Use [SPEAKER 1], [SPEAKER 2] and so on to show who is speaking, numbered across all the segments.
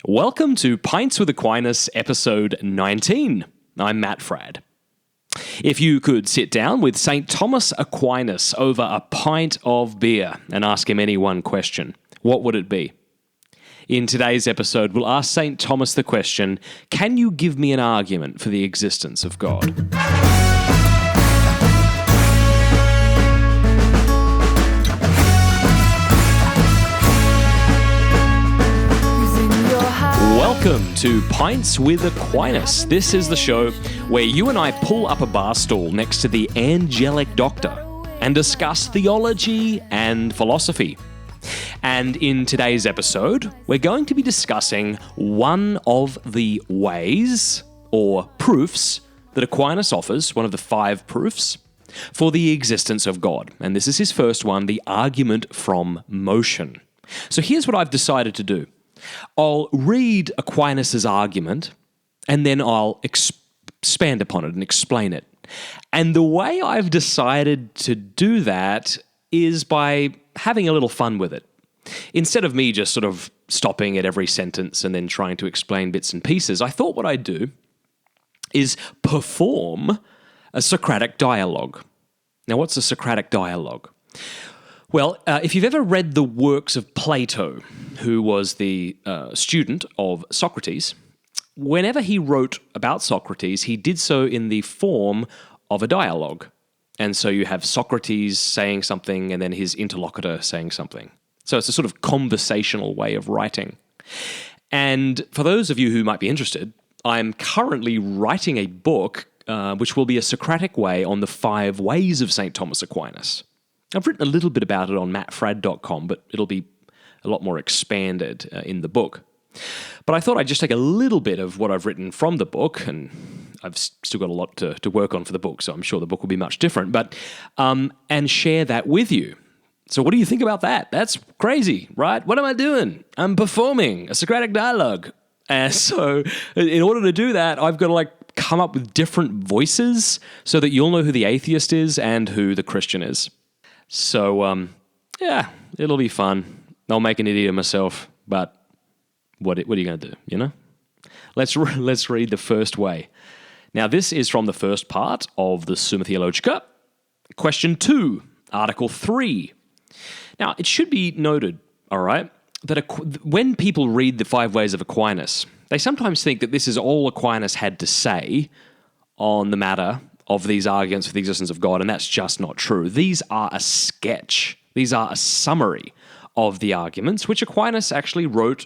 [SPEAKER 1] Welcome to Pints with Aquinas, episode 19. I'm Matt Fradd. If you could sit down with St. Thomas Aquinas over a pint of beer and ask him any one question, what would it be? In today's episode, we'll ask St. Thomas the question, can you give me an argument for the existence of God? Welcome to Pints with Aquinas. This is the show where you and I pull up a bar stool next to the angelic doctor and discuss theology and philosophy. And in today's episode, we're going to be discussing one of the ways or proofs that Aquinas offers, one of the 5 proofs, for the existence of God. And this is his first one, the argument from motion. So here's what I've decided to do. I'll read Aquinas' argument, and then I'll expand upon it and explain it. And the way I've decided to do that is by having a little fun with it. Instead of me just sort of stopping at every sentence and then trying to explain bits and pieces, I thought what I'd do is perform a Socratic dialogue. Now, what's a Socratic dialogue? Well, if you've ever read the works of Plato, who was the student of Socrates, whenever he wrote about Socrates, he did so in the form of a dialogue. And so you have Socrates saying something and then his interlocutor saying something. So it's a sort of conversational way of writing. And for those of you who might be interested, I'm currently writing a book which will be a Socratic way on the 5 ways of St. Thomas Aquinas. I've written a little bit about it on mattfradd.com, but it'll be a lot more expanded in the book. But I thought I'd just take a little bit of what I've written from the book, and I've still got a lot to work on for the book, so I'm sure the book will be much different, but and share that with you. So what do you think about that? That's crazy, right? What am I doing? I'm performing a Socratic dialogue. And so in order to do that, I've got to come up with different voices so that you'll know who the atheist is and who the Christian is. So, yeah, it'll be fun. I'll make an idiot of myself, but what are you going to do, you know? Let's read the first way. Now, this is from the first part of the Summa Theologica. Question 2, Article 3. Now, it should be noted, all right, that when people read the 5 ways of Aquinas, they sometimes think that this is all Aquinas had to say on the matter of these arguments for the existence of God, and that's just not true. These are a sketch. These are a summary of the arguments, which Aquinas actually wrote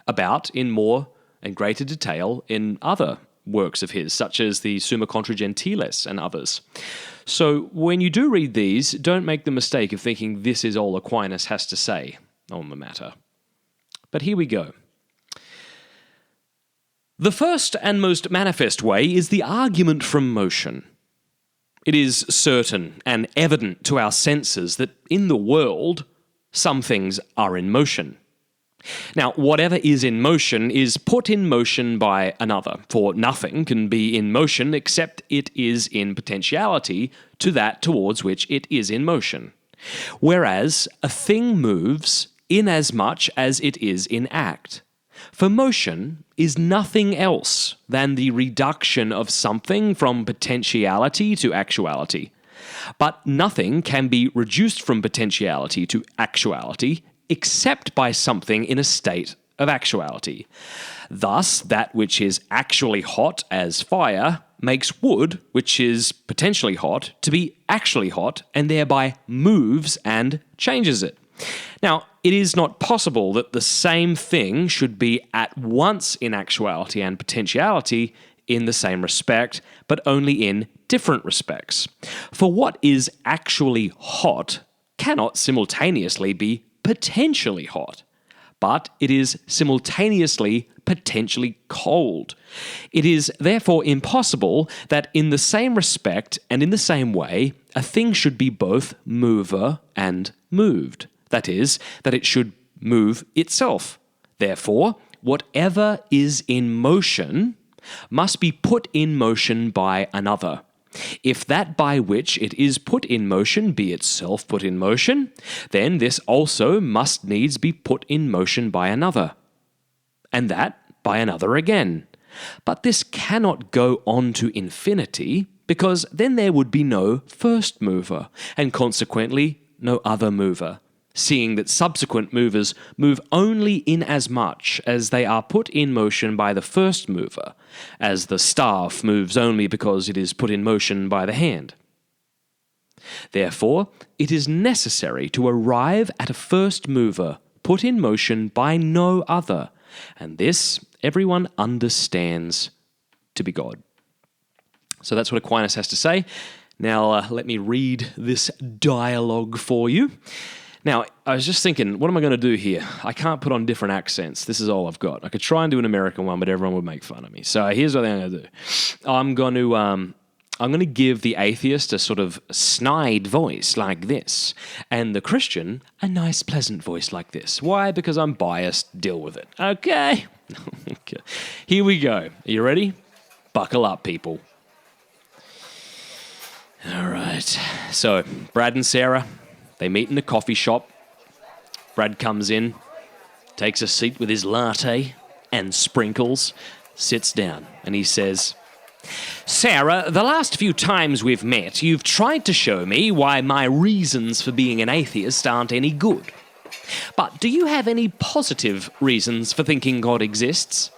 [SPEAKER 1] about in more and greater detail in other works of his, such as the Summa Contra Gentiles and others. So when you do read these, don't make the mistake of thinking this is all Aquinas has to say on the matter. But here we go. The first and most manifest way is the argument from motion. It is certain and evident to our senses that in the world, some things are in motion. Now, whatever is in motion is put in motion by another, for nothing can be in motion except it is in potentiality to that towards which it is in motion. Whereas a thing moves inasmuch as it is in act. For motion is nothing else than the reduction of something from potentiality to actuality. But nothing can be reduced from potentiality to actuality except by something in a state of actuality. Thus, that which is actually hot as fire makes wood, which is potentially hot, to be actually hot, and thereby moves and changes it. Now, it is not possible that the same thing should be at once in actuality and potentiality in the same respect, but only in different respects. For what is actually hot cannot simultaneously be potentially hot, but it is simultaneously potentially cold. It is therefore impossible that in the same respect and in the same way, a thing should be both mover and moved. That is, that it should move itself. Therefore, whatever is in motion must be put in motion by another. If that by which it is put in motion be itself put in motion, then this also must needs be put in motion by another. and that by another again. But this cannot go on to infinity, because then there would be no first mover, and consequently no other mover, seeing that subsequent movers move only inasmuch as they are put in motion by the first mover, as the staff moves only because it is put in motion by the hand. Therefore, it is necessary to arrive at a first mover put in motion by no other, and this everyone understands to be God. So that's what Aquinas has to say. Now let me read this dialogue for you. Now, I was just thinking, what am I going to do here? I can't put on different accents. This is all I've got. I could try and do an American one, but everyone would make fun of me. So here's what I'm going to do. I'm going to give the atheist a sort of snide voice like this, and the Christian a nice, pleasant voice like this. Why? Because I'm biased. Deal with it. Okay. Okay. Here we go. Are you ready? Buckle up, people. All right. So, Brad and Sarah, they meet in the coffee shop. Brad comes in, takes a seat with his latte and sprinkles, sits down, and he says, "Sarah, the last few times we've met, you've tried to show me why my reasons for being an atheist aren't any good. But do you have any positive reasons for thinking God exists?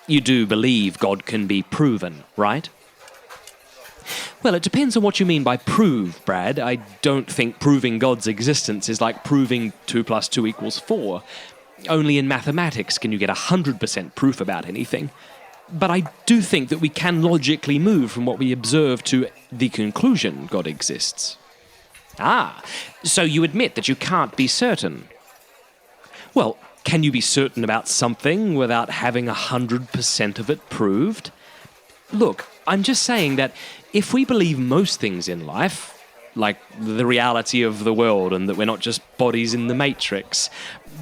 [SPEAKER 1] You do believe God can be proven, right?" "Well, it depends on what you mean by prove, Brad. I don't think proving God's existence is like proving 2 + 2 = 4. Only in mathematics can you get 100% proof about anything. But I do think that we can logically move from what we observe to the conclusion God exists." "Ah, so you admit that you can't be certain?" "Well, can you be certain about something without having 100% of it proved? Look, I'm just saying that if we believe most things in life, like the reality of the world and that we're not just bodies in the Matrix,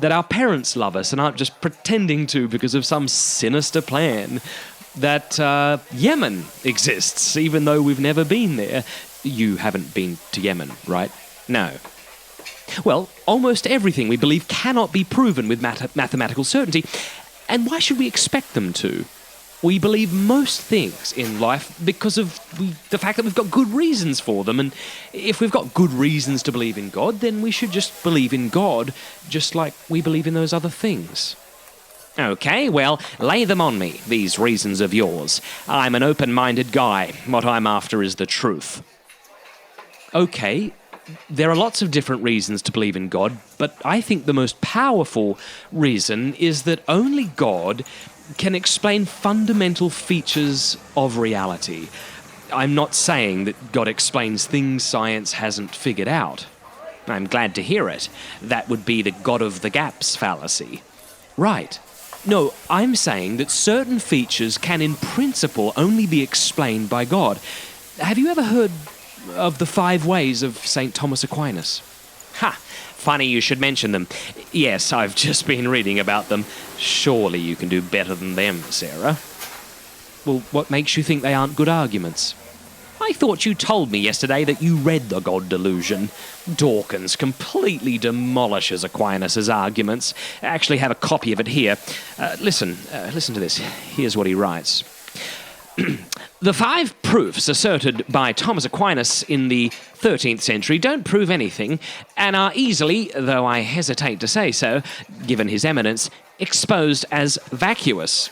[SPEAKER 1] that our parents love us and aren't just pretending to because of some sinister plan, that Yemen exists even though we've never been there." You haven't been to Yemen, right? No. "Well, almost everything we believe cannot be proven with mathematical certainty, and why should we expect them to? We believe most things in life because of the fact that we've got good reasons for them, and if we've got good reasons to believe in God, then we should just believe in God, just like we believe in those other things." "Okay, well, lay them on me, these reasons of yours. I'm an open-minded guy. What I'm after is the truth." "Okay, there are lots of different reasons to believe in God, but I think the most powerful reason is that only God can explain fundamental features of reality. I'm not saying that God explains things science hasn't figured out. I'm glad to hear it. That would be the God of the gaps fallacy." "Right. No, I'm saying that certain features can in principle only be explained by God. Have you ever heard of the 5 ways of St. Thomas Aquinas?" "Ha! Funny you should mention them. Yes, I've just been reading about them. Surely you can do better than them, Sarah." "Well, what makes you think they aren't good arguments?" "I thought you told me yesterday that you read The God Delusion. Dawkins completely demolishes Aquinas' arguments. I actually have a copy of it here. Listen to this. Here's what he writes. "The 5 proofs asserted by Thomas Aquinas in the 13th century don't prove anything, and are easily, though I hesitate to say so, given his eminence, exposed as vacuous."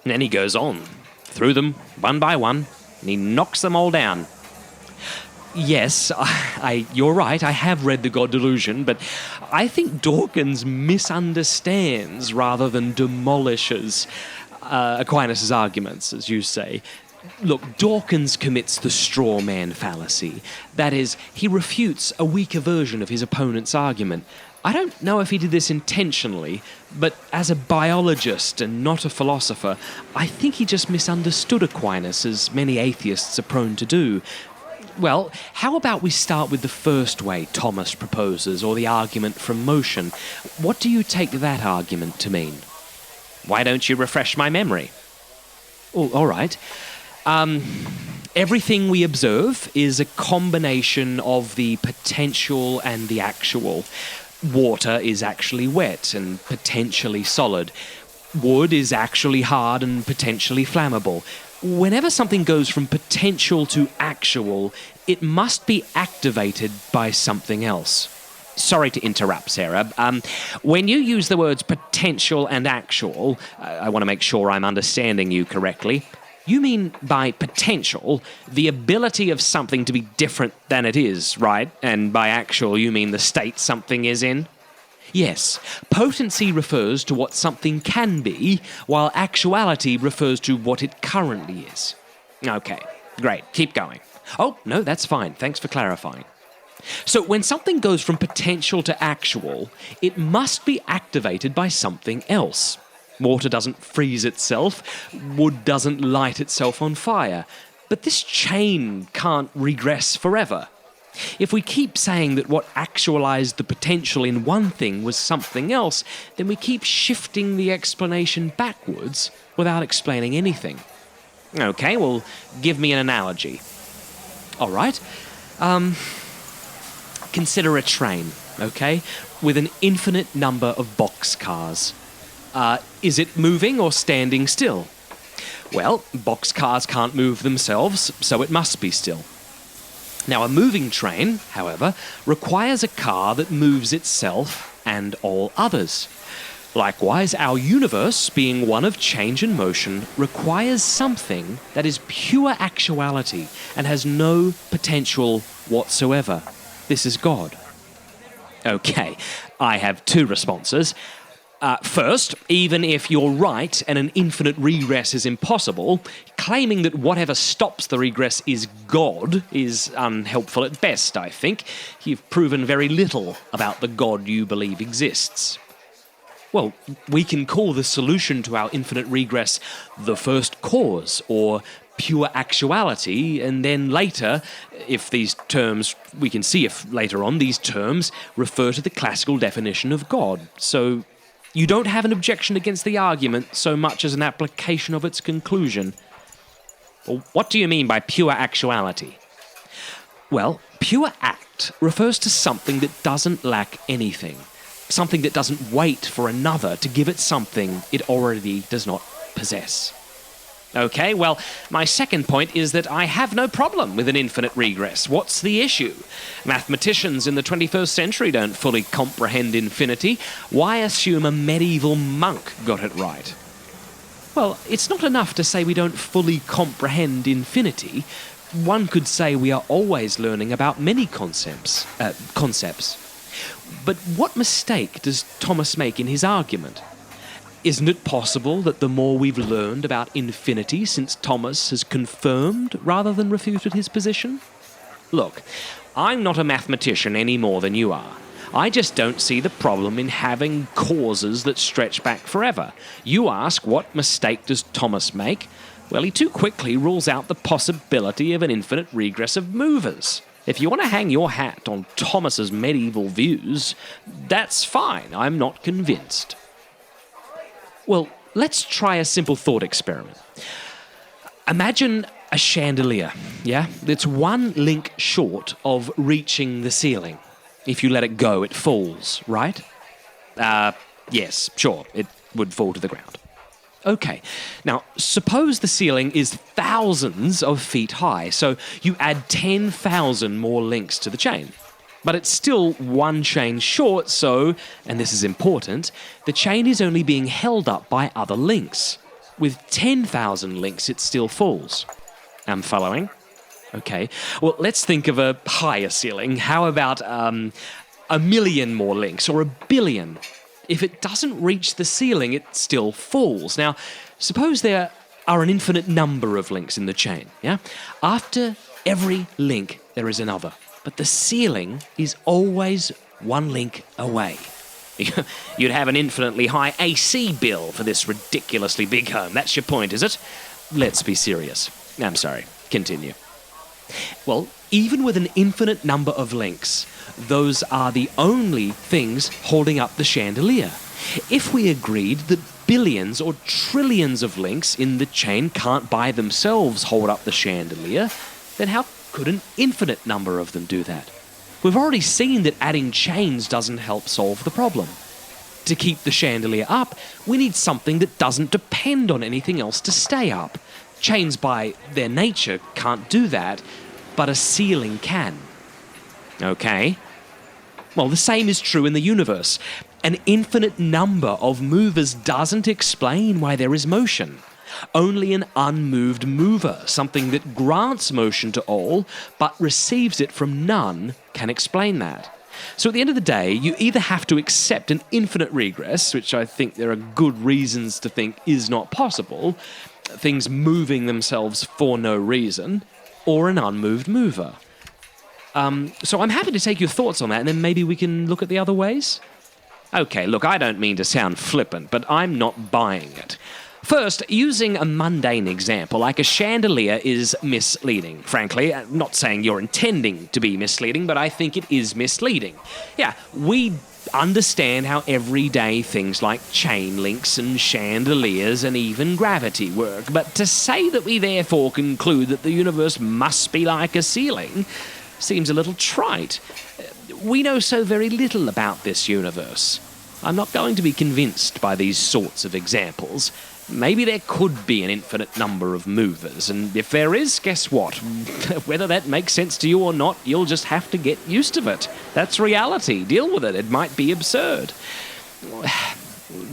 [SPEAKER 1] And then he goes on, through them, one by one, and he knocks them all down. "Yes, you're right, I have read The God Delusion, but I think Dawkins misunderstands rather than demolishes Aquinas' arguments, as you say. Look, Dawkins commits the straw man fallacy. That is, he refutes a weaker version of his opponent's argument. I don't know if he did this intentionally, but as a biologist and not a philosopher, I think he just misunderstood Aquinas, as many atheists are prone to do. Well, how about we start with the first way Thomas proposes, or the argument from motion? What do you take that argument to mean?" "Why don't you refresh my memory?" "Oh, all right. Everything we observe is a combination of the potential and the actual. Water is actually wet and potentially solid. Wood is actually hard and potentially flammable. Whenever something goes from potential to actual, it must be activated by something else. Sorry to interrupt, Sarah. When you use the words potential and actual, I want to make sure I'm understanding you correctly. You mean by potential, the ability of something to be different than it is, right? And by actual, you mean the state something is in? Yes, potency refers to what something can be, while actuality refers to what it currently is. Okay, great, keep going. Oh, no, that's fine, thanks for clarifying. So when something goes from potential to actual, it must be activated by something else. Water doesn't freeze itself, wood doesn't light itself on fire, but this chain can't regress forever. If we keep saying that what actualized the potential in one thing was something else, then we keep shifting the explanation backwards without explaining anything. Okay, well, give me an analogy. All right. Consider a train, okay, with an infinite number of boxcars. Is it moving or standing still? Well, boxcars can't move themselves, so it must be still. Now, a moving train, however, requires a car that moves itself and all others. Likewise, our universe, being one of change and motion, requires something that is pure actuality and has no potential whatsoever. This is God. Okay, I have two responses. First, even if you're right and an infinite regress is impossible, claiming that whatever stops the regress is God is unhelpful at best, I think. You've proven very little about the God you believe exists. Well, we can call the solution to our infinite regress the first cause, or pure actuality, and then later, if these terms, we can see if later on these terms refer to the classical definition of God. So you don't have an objection against the argument so much as an application of its conclusion. Well, what do you mean by pure actuality? Well, pure act refers to something that doesn't lack anything, something that doesn't wait for another to give it something it already does not possess. Okay, well, my second point is that I have no problem with an infinite regress. What's the issue? Mathematicians in the 21st century don't fully comprehend infinity. Why assume a medieval monk got it right? Well, it's not enough to say we don't fully comprehend infinity. One could say we are always learning about many concepts. But what mistake does Thomas make in his argument? Isn't it possible that the more we've learned about infinity since Thomas has confirmed rather than refuted his position? Look, I'm not a mathematician any more than you are. I just don't see the problem in having causes that stretch back forever. You ask, what mistake does Thomas make? Well, he too quickly rules out the possibility of an infinite regress of movers. If you want to hang your hat on Thomas's medieval views, that's fine. I'm not convinced. Well, let's try a simple thought experiment. Imagine a chandelier, yeah? It's one link short of reaching the ceiling. If you let it go, it falls, right? Yes, sure, it would fall to the ground. Okay, now suppose the ceiling is thousands of feet high, so you add 10,000 more links to the chain. But it's still one chain short, so, and this is important, the chain is only being held up by other links. With 10,000 links, it still falls. I'm following? Okay. Well, let's think of a higher ceiling. How about a million more links, or a billion? If it doesn't reach the ceiling, it still falls. Now, suppose there are an infinite number of links in the chain, yeah? After every link, there is another. But the ceiling is always one link away. You'd have an infinitely high AC bill for this ridiculously big home. That's your point, is it? Let's be serious. I'm sorry. Continue. Well, even with an infinite number of links, those are the only things holding up the chandelier. If we agreed that billions or trillions of links in the chain can't by themselves hold up the chandelier, then how could an infinite number of them do that? We've already seen that adding chains doesn't help solve the problem. To keep the chandelier up, we need something that doesn't depend on anything else to stay up. Chains by their nature can't do that, but a ceiling can. Okay. Well, the same is true in the universe. An infinite number of movers doesn't explain why there is motion. Only an unmoved mover, something that grants motion to all but receives it from none, can explain that. So at the end of the day, you either have to accept an infinite regress, which I think there are good reasons to think is not possible, things moving themselves for no reason, or an unmoved mover. So I'm happy to take your thoughts on that, and then maybe we can look at the other ways? Okay, look, I don't mean to sound flippant, but I'm not buying it. First, using a mundane example like a chandelier is misleading. Frankly, I'm not saying you're intending to be misleading, but I think it is misleading. Yeah, we understand how everyday things like chain links and chandeliers and even gravity work, but to say that we therefore conclude that the universe must be like a ceiling seems a little trite. We know so very little about this universe. I'm not going to be convinced by these sorts of examples. Maybe there could be an infinite number of movers, and if there is, guess what? Whether that makes sense to you or not, you'll just have to get used to it. That's reality. Deal with it. It might be absurd.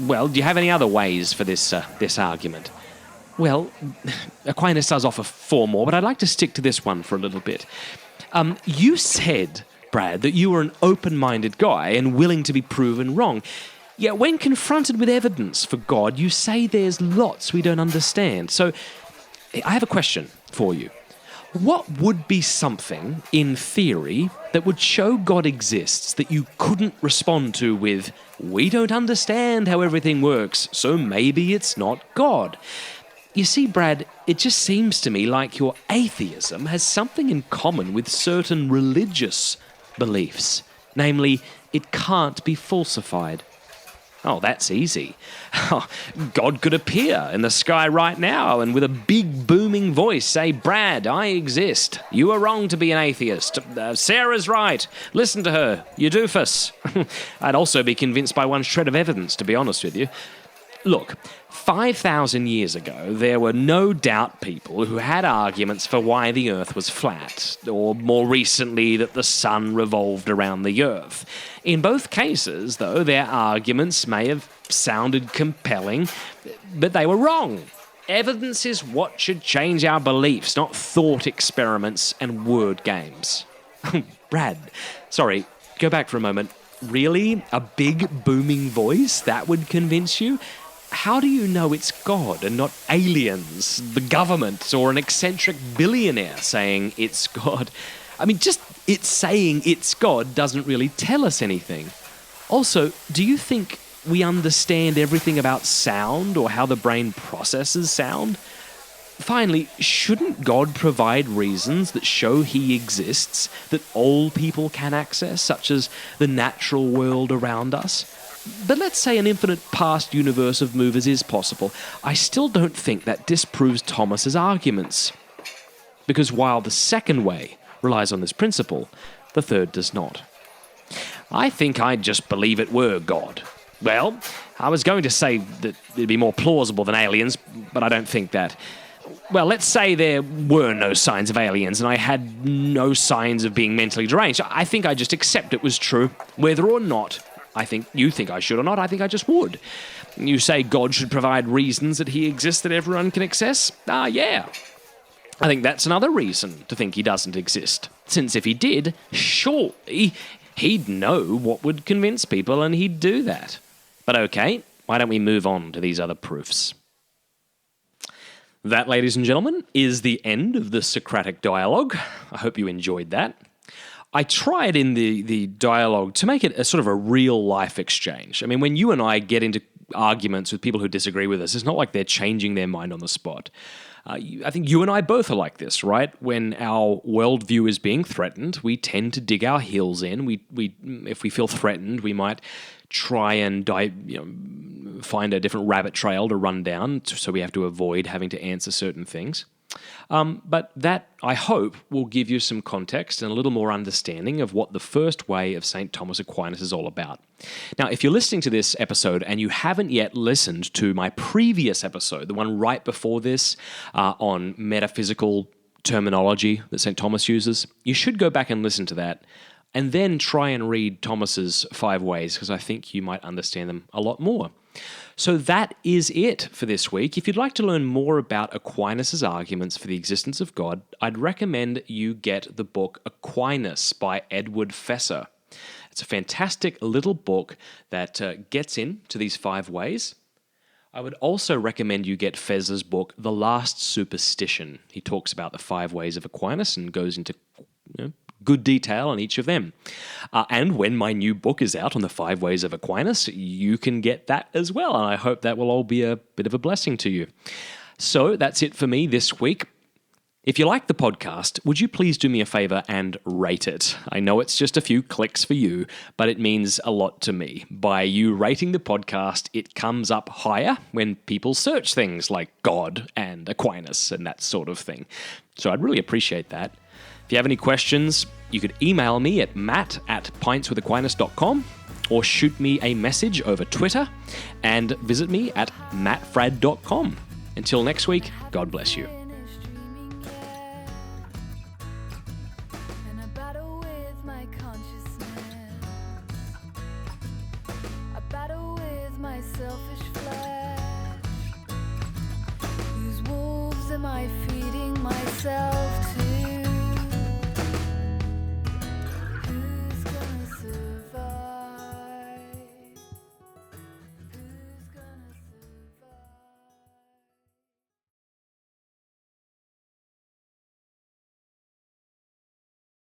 [SPEAKER 1] Well, do you have any other ways for this argument? Well, Aquinas does offer 4 more, but I'd like to stick to this one for a little bit. You said, Brad, that you were an open-minded guy and willing to be proven wrong. Yet when confronted with evidence for God, you say there's lots we don't understand. So I have a question for you. What would be something, in theory, that would show God exists that you couldn't respond to with, we don't understand how everything works, so maybe it's not God? You see, Brad, it just seems to me like your atheism has something in common with certain religious beliefs. Namely, it can't be falsified. Oh, that's easy. God could appear in the sky right now and with a big booming voice say, Brad, I exist. You are wrong to be an atheist. Sarah's right. Listen to her, you doofus. I'd also be convinced by one shred of evidence, to be honest with you. Look, 5,000 years ago, there were no doubt people who had arguments for why the Earth was flat, or more recently, that the sun revolved around the Earth. In both cases, though, their arguments may have sounded compelling, but they were wrong. Evidence is what should change our beliefs, not thought experiments and word games. Brad, sorry, go back for a moment. Really? A big booming voice? That would convince you? How do you know it's God and not aliens, the government, or an eccentric billionaire saying it's God? I mean, just it saying it's God doesn't really tell us anything. Also, do you think we understand everything about sound or how the brain processes sound? Finally, shouldn't God provide reasons that show he exists, that all people can access, such as the natural world around us? But let's say an infinite past universe of movers is possible. I still don't think that disproves Thomas's arguments. Because while the second way relies on this principle, the third does not. I think I'd just believe it were God. Well, I was going to say that it'd be more plausible than aliens, but I don't think that. Well, let's say there were no signs of aliens and I had no signs of being mentally deranged. I think I'd just accept it was true, whether or not you think I should or not, I think I just would. You say God should provide reasons that he exists that everyone can access? Yeah. I think that's another reason to think he doesn't exist. Since if he did, surely he'd know what would convince people and he'd do that. But okay, why don't we move on to these other proofs? That, ladies and gentlemen, is the end of the Socratic Dialogue. I hope you enjoyed that. I tried in the dialogue to make it a sort of a real-life exchange. I mean, when you and I get into arguments with people who disagree with us, it's not like they're changing their mind on the spot. I think you and I both are like this, right? When our worldview is being threatened, we tend to dig our heels in. If we feel threatened, we might try and find a different rabbit trail to run down, so we have to avoid having to answer certain things. But that, I hope, will give you some context and a little more understanding of what the first way of St. Thomas Aquinas is all about. Now, if you're listening to this episode and you haven't yet listened to my previous episode, the one right before this, on metaphysical terminology that St. Thomas uses, you should go back and listen to that and then try and read Thomas's 5 ways, because I think you might understand them a lot more. So that is it for this week. If you'd like to learn more about Aquinas' arguments for the existence of God, I'd recommend you get the book Aquinas by Edward Fesser. It's a fantastic little book that gets into these 5 ways. I would also recommend you get Fesser's book, The Last Superstition. He talks about the 5 ways of Aquinas and goes into good detail on each of them. And when my new book is out on the 5 ways of Aquinas, you can get that as well. And I hope that will all be a bit of a blessing to you. So that's it for me this week. If you like the podcast, would you please do me a favor and rate it? I know it's just a few clicks for you, but it means a lot to me. By you rating the podcast, it comes up higher when people search things like God and Aquinas and that sort of thing. So I'd really appreciate that. If you have any questions, you could email me at matt@pintswithaquinas.com or shoot me a message over Twitter and visit me at mattfrad.com. Until next week, God bless you.
[SPEAKER 2] Selfish flesh, whose wolves am I feeding myself to?